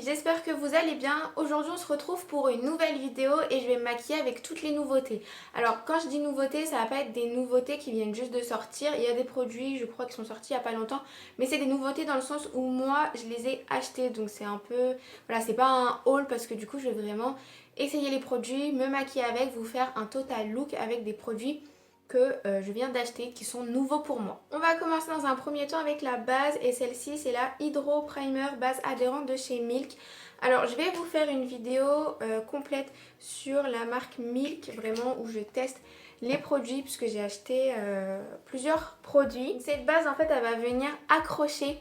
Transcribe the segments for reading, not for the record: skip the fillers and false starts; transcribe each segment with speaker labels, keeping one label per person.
Speaker 1: j'espère que vous allez bien. Aujourd'hui on se retrouve pour une nouvelle vidéo et je vais me maquiller avec toutes les nouveautés. Alors quand je dis nouveautés, ça va pas être des nouveautés qui viennent juste de sortir. Il y a des produits, je crois, qui sont sortis il y a pas longtemps, mais c'est des nouveautés dans le sens où moi je les ai achetés. Donc c'est un peu, voilà, c'est pas un haul parce que du coup je vais vraiment essayer les produits, me maquiller avec, vous faire un total look avec des produits que je viens d'acheter qui sont nouveaux pour moi. On va commencer dans un premier temps avec la base et celle-ci c'est la Hydro Primer base adhérente de chez Milk. Alors je vais vous faire une vidéo complète sur la marque Milk, vraiment où je teste les produits puisque j'ai acheté plusieurs produits. Cette base en fait elle va venir accrocher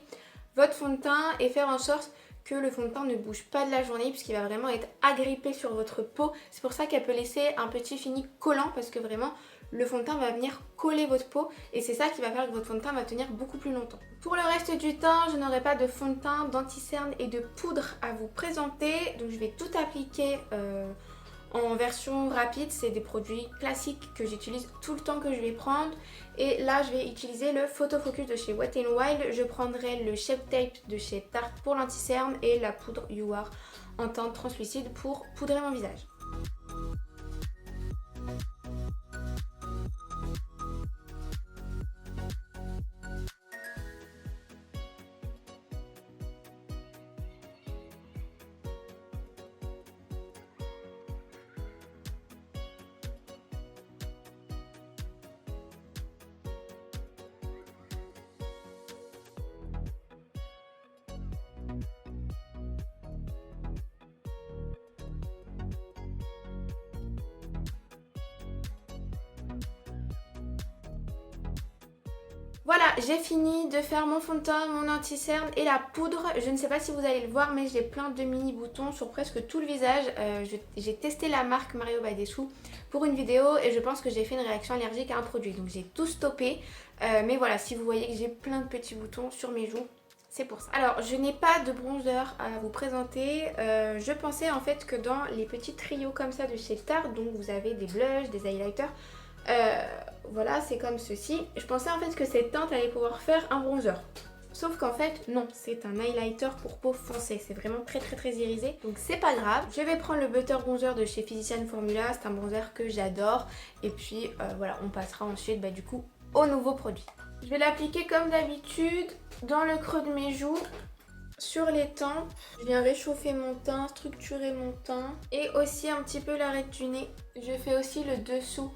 Speaker 1: votre fond de teint et faire en sorte que le fond de teint ne bouge pas de la journée puisqu'il va vraiment être agrippé sur votre peau. C'est pour ça qu'elle peut laisser un petit fini collant parce que vraiment le fond de teint va venir coller votre peau et c'est ça qui va faire que votre fond de teint va tenir beaucoup plus longtemps. Pour le reste du teint, je n'aurai pas de fond de teint, d'anti-cerne et de poudre à vous présenter. Donc je vais tout appliquer en version rapide. C'est des produits classiques que j'utilise tout le temps que je vais prendre. Et là je vais utiliser le Photo Focus de chez Wet n Wild. Je prendrai le Shape Tape de chez Tarte pour l'anti-cerne et la poudre You Are en teinte translucide pour poudrer mon visage. Voilà, j'ai fini de faire mon fond de teint, mon anti-cerne et la poudre. Je ne sais pas si vous allez le voir, mais j'ai plein de mini boutons sur presque tout le visage. J'ai testé la marque Mario by Dessous pour une vidéo et je pense que j'ai fait une réaction allergique à un produit. Donc j'ai tout stoppé. Mais voilà, si vous voyez que j'ai plein de petits boutons sur mes joues, c'est pour ça. Alors je n'ai pas de bronzer à vous présenter. Je pensais en fait que dans les petits trios comme ça de chez Tarte, donc vous avez des blushs, des highlighters, voilà, c'est comme ceci. Je pensais en fait que cette teinte allait pouvoir faire un bronzer. Sauf qu'en fait, non, c'est un highlighter pour peau foncée. C'est vraiment très irisé. Donc c'est pas grave. Je vais prendre le Butter Bronzer de chez Physician Formula. C'est un bronzer que j'adore. Et puis voilà, on passera ensuite du coup au nouveau produit. Je vais l'appliquer comme d'habitude dans le creux de mes joues, sur les tempes. Je viens réchauffer mon teint, structurer mon teint. Et aussi un petit peu l'arête du nez. Je fais aussi le dessous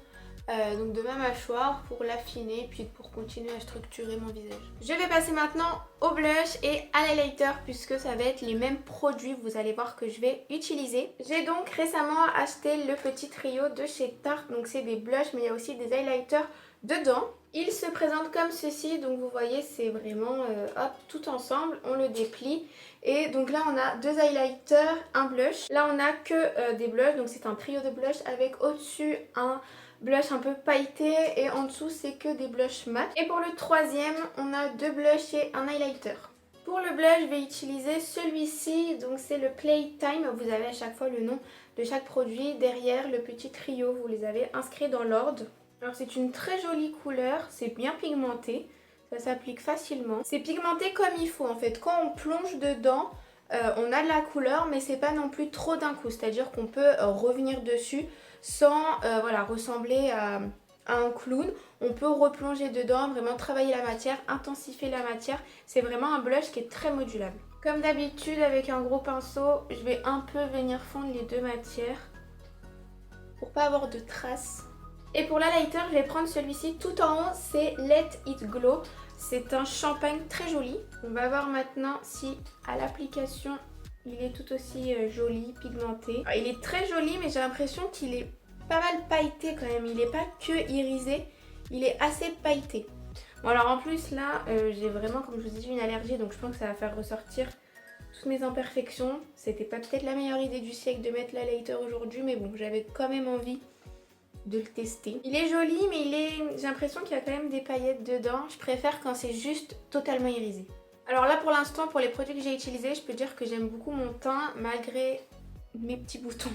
Speaker 1: donc de ma mâchoire pour l'affiner puis pour continuer à structurer mon visage. Je vais passer maintenant au blush et à l'highlighter puisque ça va être les mêmes produits, vous allez voir que je vais utiliser. J'ai donc récemment acheté le petit trio de chez Tarte, donc c'est des blushs mais il y a aussi des highlighters dedans. Ils se présentent comme ceci, donc vous voyez c'est vraiment hop tout ensemble, on le déplie. Et donc là on a deux highlighters, un blush. Là on a que des blushs, donc c'est un trio de blush avec au-dessus un blush un peu pailleté et en dessous c'est que des blushs mat. Et pour le troisième on a deux blushs et un highlighter. Pour le blush je vais utiliser celui-ci, donc c'est le Playtime. Vous avez à chaque fois le nom de chaque produit derrière le petit trio, vous les avez inscrits dans l'ordre. Alors c'est une très jolie couleur, c'est bien pigmenté, ça s'applique facilement. C'est pigmenté comme il faut en fait, quand on plonge dedans on a de la couleur mais c'est pas non plus trop d'un coup, c'est-à-dire qu'on peut revenir dessus sans voilà, ressembler à un clown. On peut replonger dedans, vraiment travailler la matière, intensifier la matière. C'est vraiment un blush qui est très modulable. Comme d'habitude avec un gros pinceau, je vais un peu venir fondre les deux matières pour pas avoir de traces. Et pour l'highlighter, je vais prendre celui-ci tout en haut, c'est Let It Glow. C'est un champagne très joli. On va voir maintenant si à l'application il est tout aussi joli, pigmenté. Alors, il est très joli mais j'ai l'impression qu'il est pas mal pailleté quand même. Il n'est pas que irisé, il est assez pailleté. Bon alors en plus là j'ai vraiment, comme je vous ai dit, une allergie, donc je pense que ça va faire ressortir toutes mes imperfections. C'était pas peut-être la meilleure idée du siècle de mettre l'highlighter aujourd'hui, mais bon, j'avais quand même envie de le tester. Il est joli mais j'ai l'impression qu'il y a quand même des paillettes dedans. Je préfère quand c'est juste totalement irisé. Alors là pour l'instant, pour les produits que j'ai utilisés, je peux dire que j'aime beaucoup mon teint malgré mes petits boutons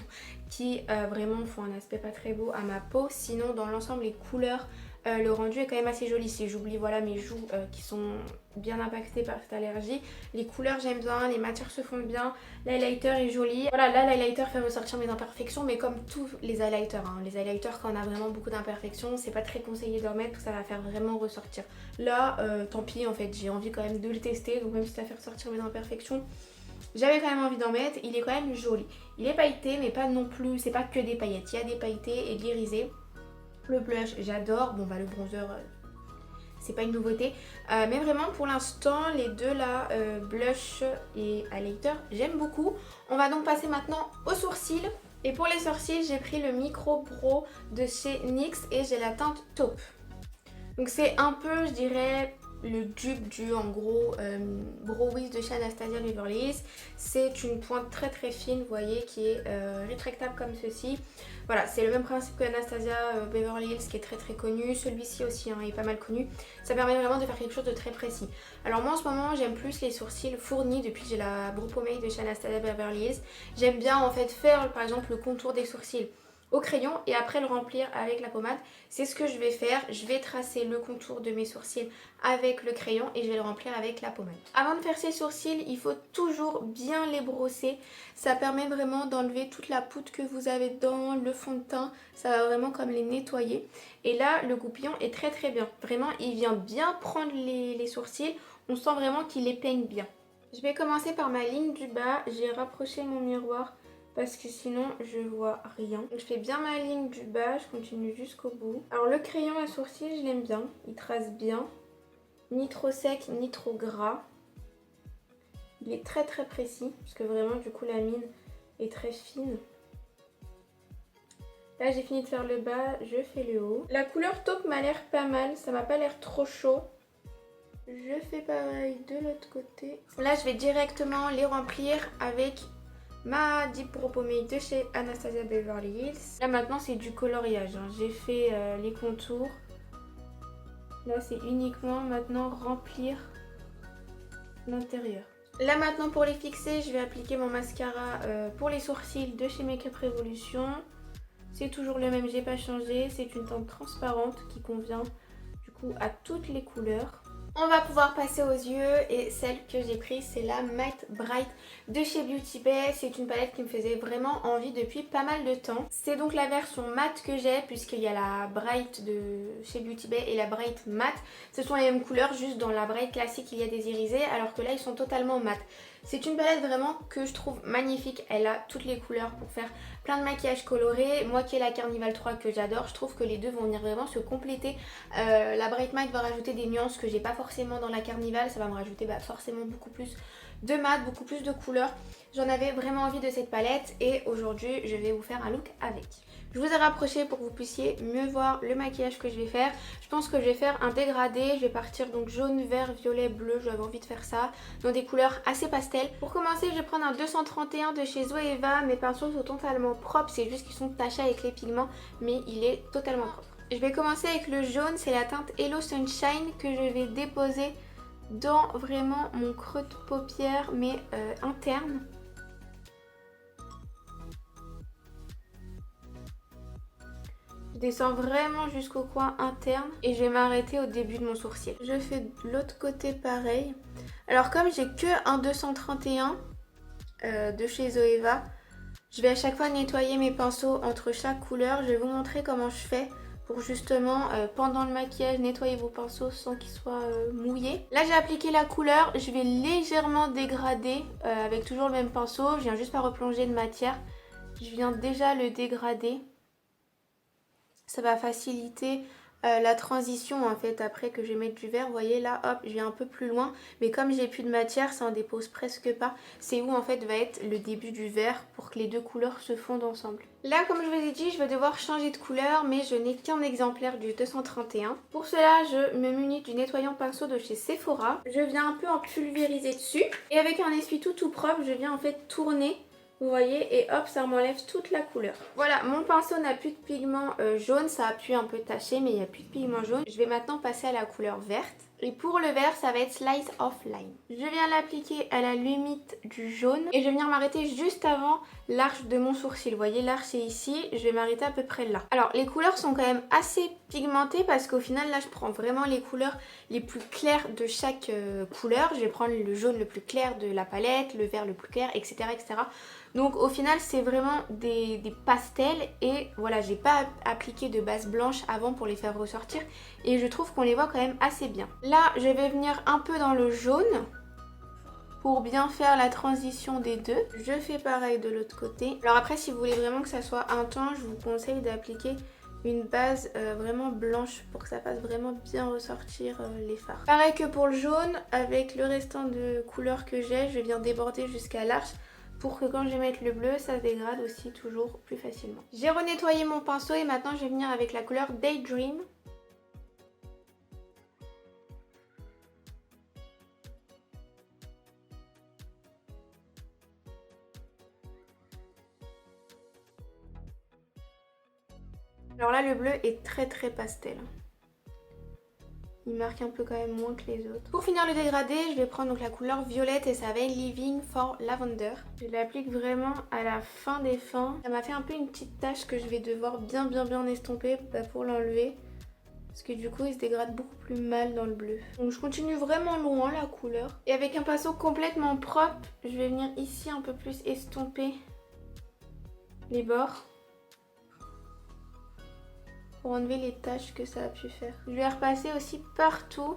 Speaker 1: qui vraiment font un aspect pas très beau à ma peau. Sinon dans l'ensemble les couleurs, le rendu est quand même assez joli. Si j'oublie voilà mes joues qui sont bien impactée par cette allergie. Les couleurs j'aime bien, les matières se fondent bien, l'highlighter est joli. Voilà, là l'highlighter fait ressortir mes imperfections, mais comme tous les highlighters, hein. Les highlighters quand on a vraiment beaucoup d'imperfections, c'est pas très conseillé d'en mettre, ça va faire vraiment ressortir. Là, tant pis en fait, j'ai envie quand même de le tester, donc même si ça fait ressortir mes imperfections, j'avais quand même envie d'en mettre. Il est quand même joli. Il est pailleté, mais pas non plus, c'est pas que des paillettes, il y a des pailletés et de l'irisé. Le blush, j'adore. Bon bah le bronzer, c'est pas une nouveauté. Mais vraiment pour l'instant, les deux là, blush et highlighter, j'aime beaucoup. On va donc passer maintenant aux sourcils. Et pour les sourcils, j'ai pris le Micro Pro de chez NYX et j'ai la teinte taupe. Donc c'est un peu, je dirais, le dupe du en gros Brow Wiz de chez Anastasia Beverly Hills. C'est une pointe très très fine, vous voyez, qui est rétractable comme ceci. Voilà, c'est le même principe que Anastasia Beverly Hills qui est très très connu. Celui-ci aussi hein, est pas mal connu. Ça permet vraiment de faire quelque chose de très précis. Alors moi en ce moment j'aime plus les sourcils fournis depuis que j'ai la Brow Pomade de chez Anastasia Beverly Hills. J'aime bien en fait faire par exemple le contour des sourcils au crayon et après le remplir avec la pommade. C'est ce que je vais faire. Je vais tracer le contour de mes sourcils avec le crayon et je vais le remplir avec la pommade. Avant de faire ces sourcils, il faut toujours bien les brosser. Ça permet vraiment d'enlever toute la poudre que vous avez dans le fond de teint. Ça va vraiment comme les nettoyer. Et là, le goupillon est très très bien. Vraiment, il vient bien prendre les sourcils. On sent vraiment qu'il les peigne bien. Je vais commencer par ma ligne du bas. J'ai rapproché mon miroir parce que sinon je vois rien. Je fais bien ma ligne du bas, je continue jusqu'au bout. Alors le crayon à sourcils, je l'aime bien, il trace bien. Ni trop sec, ni trop gras. Il est très très précis, parce que vraiment du coup la mine est très fine. Là j'ai fini de faire le bas, je fais le haut. La couleur taupe m'a l'air pas mal, ça m'a pas l'air trop chaud. Je fais pareil de l'autre côté. Là je vais directement les remplir avec ma Deep Brow Pomade de chez Anastasia Beverly Hills. Là maintenant c'est du coloriage, hein. J'ai fait les contours. Là c'est uniquement maintenant remplir l'intérieur. Là maintenant pour les fixer, je vais appliquer mon mascara pour les sourcils de chez Makeup Revolution. C'est toujours le même, j'ai pas changé. C'est une teinte transparente qui convient du coup à toutes les couleurs. On va pouvoir passer aux yeux et celle que j'ai prise c'est la Matte Bright de chez Beauty Bay. C'est une palette qui me faisait vraiment envie depuis pas mal de temps. C'est donc la version matte que j'ai puisqu'il y a la Bright de chez Beauty Bay et la Bright matte. Ce sont les mêmes couleurs, juste dans la Bright classique il y a des irisés alors que là ils sont totalement mat. C'est une palette vraiment que je trouve magnifique, elle a toutes les couleurs pour faire plein de maquillage coloré. Moi qui ai la Carnival 3 que j'adore, je trouve que les deux vont venir vraiment se compléter. La Bright Matte va rajouter des nuances que j'ai pas forcément dans la Carnival, ça va me rajouter forcément beaucoup plus de mat, beaucoup plus de couleurs. J'en avais vraiment envie de cette palette et aujourd'hui je vais vous faire un look avec. Je vous ai rapproché pour que vous puissiez mieux voir le maquillage que je vais faire. Je pense que je vais faire un dégradé. Je vais partir donc jaune, vert, violet, bleu. J'avais envie de faire ça dans des couleurs assez pastel. Pour commencer, je vais prendre un 231 de chez Zoeva. Mes pinceaux sont totalement propres. C'est juste qu'ils sont tachés avec les pigments. Mais il est totalement propre. Je vais commencer avec le jaune. C'est la teinte Hello Sunshine que je vais déposer dans vraiment mon creux de paupière mais interne. Je descends vraiment jusqu'au coin interne et je vais m'arrêter au début de mon sourcil. Je fais de l'autre côté pareil. Alors comme j'ai que un 231 de chez Zoeva, je vais à chaque fois nettoyer mes pinceaux entre chaque couleur. Je vais vous montrer comment je fais pour justement pendant le maquillage nettoyer vos pinceaux sans qu'ils soient mouillés. Là j'ai appliqué la couleur, je vais légèrement dégrader avec toujours le même pinceau. Je viens juste pas replonger de matière. Je viens déjà le dégrader. Ça va faciliter la transition en fait après que je vais mettre du vert. Vous voyez là, hop, je vais un peu plus loin. Mais comme j'ai plus de matière, ça en dépose presque pas. C'est où en fait va être le début du vert pour que les deux couleurs se fondent ensemble. Là, comme je vous ai dit, je vais devoir changer de couleur, mais je n'ai qu'un exemplaire du 231. Pour cela, je me munis du nettoyant pinceau de chez Sephora. Je viens un peu en pulvériser dessus. Et avec un essuie-tout tout propre, je viens en fait tourner. Vous voyez, et hop, ça m'enlève toute la couleur. Voilà, mon pinceau n'a plus de pigment jaune, ça a pu un peu tacher, mais il n'y a plus de pigment jaune. Je vais maintenant passer à la couleur verte. Et pour le vert, ça va être Slice of Lime. Je viens l'appliquer à la limite du jaune et je vais venir m'arrêter juste avant l'arche de mon sourcil. Vous voyez, l'arche est ici, je vais m'arrêter à peu près là. Alors, les couleurs sont quand même assez pigmentées parce qu'au final, là, je prends vraiment les couleurs les plus claires de chaque couleur. Je vais prendre le jaune le plus clair de la palette, le vert le plus clair, etc. etc. Donc au final c'est vraiment des pastels et voilà, j'ai pas appliqué de base blanche avant pour les faire ressortir et je trouve qu'on les voit quand même assez bien. Là je vais venir un peu dans le jaune pour bien faire la transition des deux. Je fais pareil de l'autre côté. Alors après si vous voulez vraiment que ça soit intense, je vous conseille d'appliquer une base vraiment blanche pour que ça fasse vraiment bien ressortir les fards. Pareil que pour le jaune, avec le restant de couleurs que j'ai, je viens déborder jusqu'à l'arche pour que quand je vais mettre le bleu, ça se dégrade aussi toujours plus facilement. J'ai renettoyé mon pinceau et maintenant je vais venir avec la couleur Daydream. Alors là le bleu est très pastel. Il marque un peu quand même moins que les autres. Pour finir le dégradé, je vais prendre donc la couleur violette et ça va être Living for Lavender. Je l'applique vraiment à la fin des fins. Ça m'a fait un peu une petite tache que je vais devoir bien estomper pour l'enlever. Parce que du coup il se dégrade beaucoup plus mal dans le bleu. Donc je continue vraiment loin la couleur. Et avec un pinceau complètement propre, je vais venir ici un peu plus estomper les bords. Pour enlever les taches que ça a pu faire. Je vais repasser aussi partout.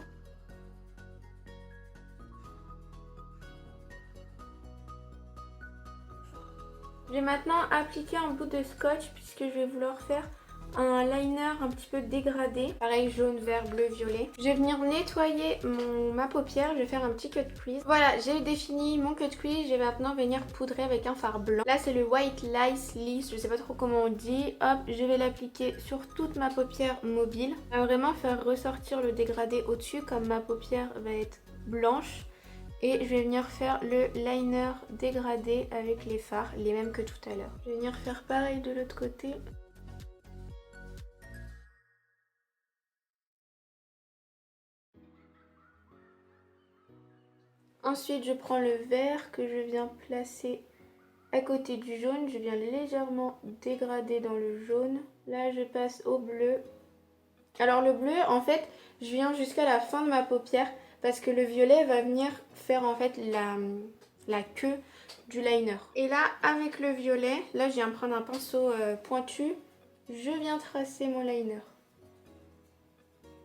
Speaker 1: Je vais maintenant appliquer un bout de scotch puisque je vais vouloir faire un liner un petit peu dégradé. Pareil jaune, vert, bleu, violet. Je vais venir nettoyer ma paupière. Je vais faire un petit cut crease. Voilà, j'ai défini mon cut crease. Je vais maintenant venir poudrer avec un fard blanc. Là c'est le White Lice Lisse. Je sais pas trop comment on dit. Hop, je vais l'appliquer sur toute ma paupière mobile. Ça va vraiment faire ressortir le dégradé au-dessus comme ma paupière va être blanche. Et je vais venir faire le liner dégradé avec les fards, les mêmes que tout à l'heure. Je vais venir faire pareil de l'autre côté. Ensuite, je prends le vert que je viens placer à côté du jaune. Je viens légèrement dégrader dans le jaune. Là, je passe au bleu. Alors le bleu, en fait, je viens jusqu'à la fin de ma paupière parce que le violet va venir faire en fait la queue du liner. Et là, avec le violet, là, je viens prendre un pinceau pointu. Je viens tracer mon liner.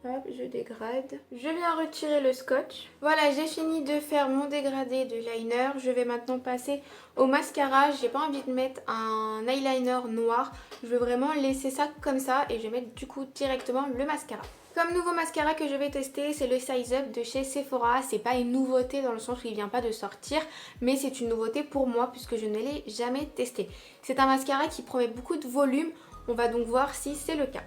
Speaker 1: Hop, je dégrade. Je viens retirer le scotch. Voilà, j'ai fini de faire mon dégradé de liner. Je vais maintenant passer au mascara. J'ai pas envie de mettre un eyeliner noir. Je veux vraiment laisser ça comme ça et je vais mettre du coup directement le mascara. Comme nouveau mascara que je vais tester, c'est le Size Up de chez Sephora. C'est pas une nouveauté dans le sens où il vient pas de sortir, mais c'est une nouveauté pour moi puisque je ne l'ai jamais testé. C'est un mascara qui promet beaucoup de volume. On va donc voir si c'est le cas.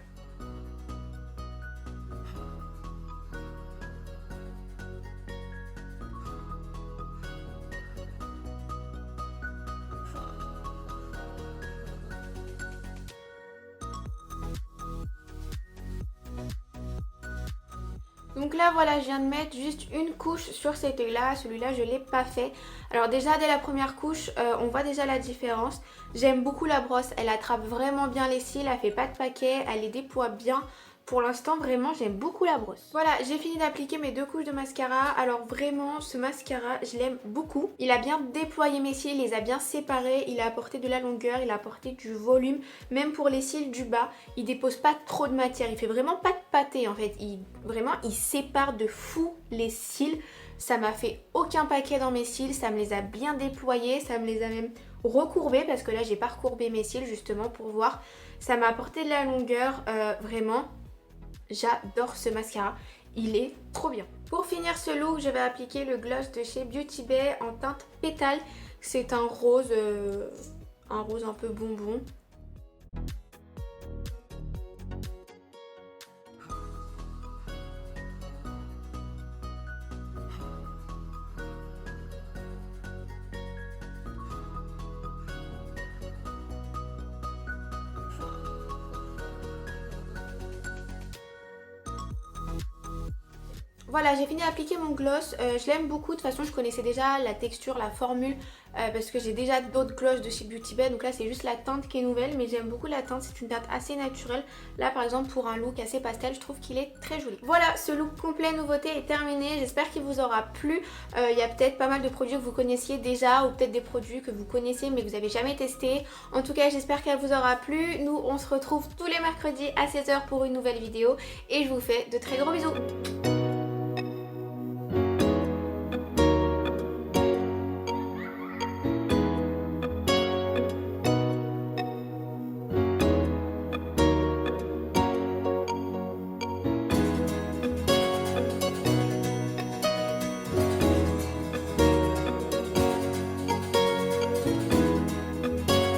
Speaker 1: Donc là voilà, je viens de mettre juste une couche sur cet œil là, celui-là je ne l'ai pas fait. Alors déjà dès la première couche, on voit déjà la différence. J'aime beaucoup la brosse, elle attrape vraiment bien les cils, elle fait pas de paquet, elle les déploie bien. Pour l'instant vraiment j'aime beaucoup la brosse. Voilà, j'ai fini d'appliquer mes 2 couches de mascara. Alors vraiment ce mascara je l'aime beaucoup. Il a bien déployé mes cils, il les a bien séparés, il a apporté de la longueur, il a apporté du volume. Même pour les cils du bas, il dépose pas trop de matière, il fait vraiment pas de pâté en fait. Vraiment il sépare de fou les cils. Ça m'a fait aucun paquet dans mes cils, ça me les a bien déployés, ça me les a même recourbés parce que là j'ai pas recourbé mes cils justement pour voir. Ça m'a apporté de la longueur, vraiment. J'adore ce mascara, il est trop bien. Pour finir ce look, je vais appliquer le gloss de chez Beauty Bay en teinte pétale. C'est un rose un peu bonbon. Voilà, j'ai fini d'appliquer mon gloss. Je l'aime beaucoup. De toute façon, je connaissais déjà la texture, la formule. Parce que j'ai déjà d'autres glosses de chez Beauty Bay. Donc là, c'est juste la teinte qui est nouvelle. Mais j'aime beaucoup la teinte. C'est une teinte assez naturelle. Là, par exemple, pour un look assez pastel, je trouve qu'il est très joli. Voilà, ce look complet nouveauté est terminé. J'espère qu'il vous aura plu. Il y a peut-être pas mal de produits que vous connaissiez déjà. Ou peut-être des produits que vous connaissez mais que vous n'avez jamais testé. En tout cas, j'espère qu'elle vous aura plu. Nous, on se retrouve tous les mercredis à 16 h pour une nouvelle vidéo. Et je vous fais de très gros bisous.